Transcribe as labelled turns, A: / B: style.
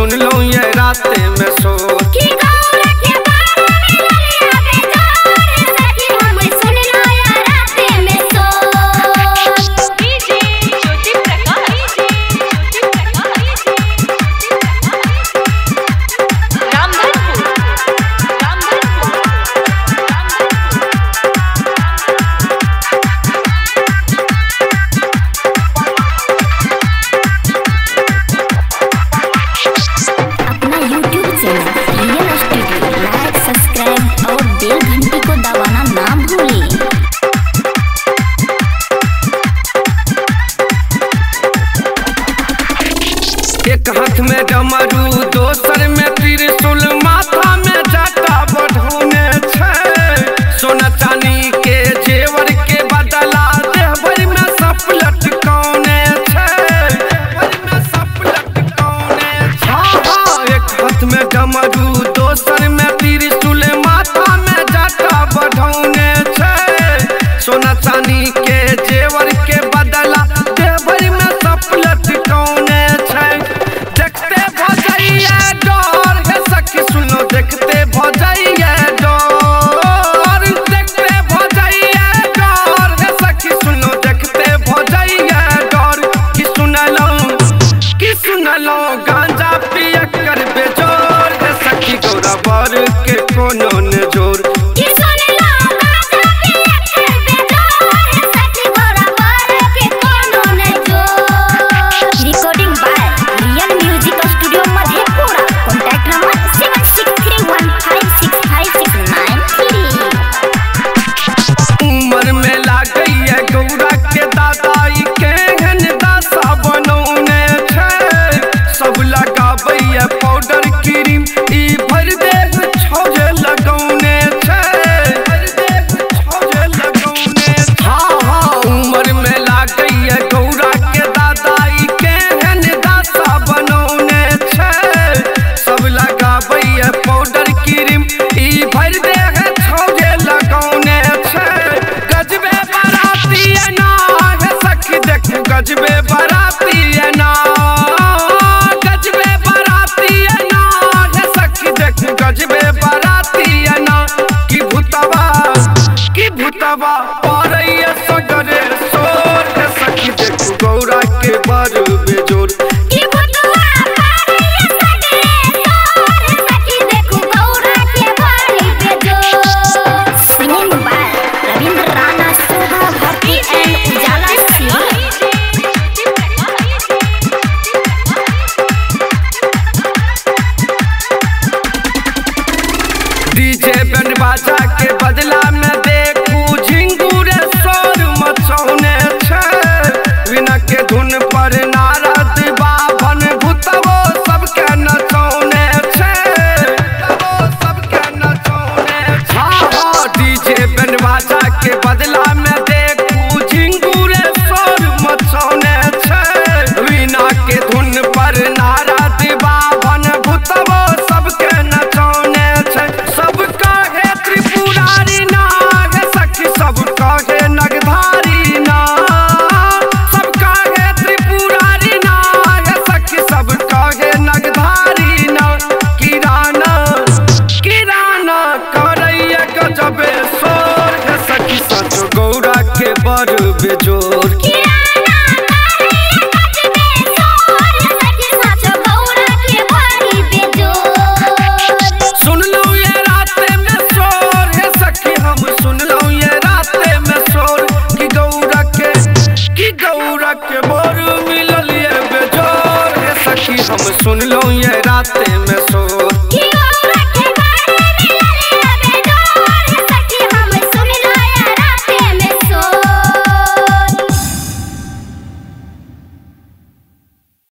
A: सुन लो ये राते में शोर। एक हाथ में डमरू दोसर में त्रिशूल माथा में जटा बढ़ौने छै। सोना चांदी के जेवर के बदला देहबर में सब लटकौने छै। एक हाथ में डमरू दोसर में त्रिशूल माथा में जटा बढ़ौने छै। सोना चांदी के जेवर के बदला देहबर में सब लटकौने छै। देखते भजैया डर हे सखी सुनो देखते भजैया डर। देखते भजैया डर हे सखी सुनो देखते भजैया डर। कि सुनलो गांजा पिया कर बेजोर हे सखी गौरा बर के कोनो ने जोर। पाउडर क्रीम ई भर देह छौजे लगौने छै। हाँ उम्र में लागैया गौरा के दादाई केहन दासा बनौने छै। सब लगाबैया पाउडर क्रीम ई भर देह छौजे लगौने छै। गजबे बराती ना हे सखी देख गजबे बराती ना। गजबे बराती ना कि भूतवा पड़ैया सगरे सोर हे सखी देखू गौरा के बर बेजोर। डीजे बैंड बाजा के बदला में देखू झिंगुरे शोर मचौने छै। बिना के धुन पर नारद बाभन भूतवो सबके नचौने छै। हाँ डीजे बैंड बाजा के बदला में देखू झिंगुरे शोर मचौने छै। बिना के धुन पर नारद बाभन भूतवो सबके नचौने छै। सब कहे नगधारी ना सब कहे त्रिपुरारी ना हे सखी सब कहे नगधारी ना। किराना करैया गजबे शोर हे सखी सचो गौरा के बर बेजोर। सुन लो ये राते में शोर हे सखी हम सुन लो ये राते में शोर। कि गौरा के बर मिलल ये बेजोर हे सखी हम सुन लो ये राते में शोर।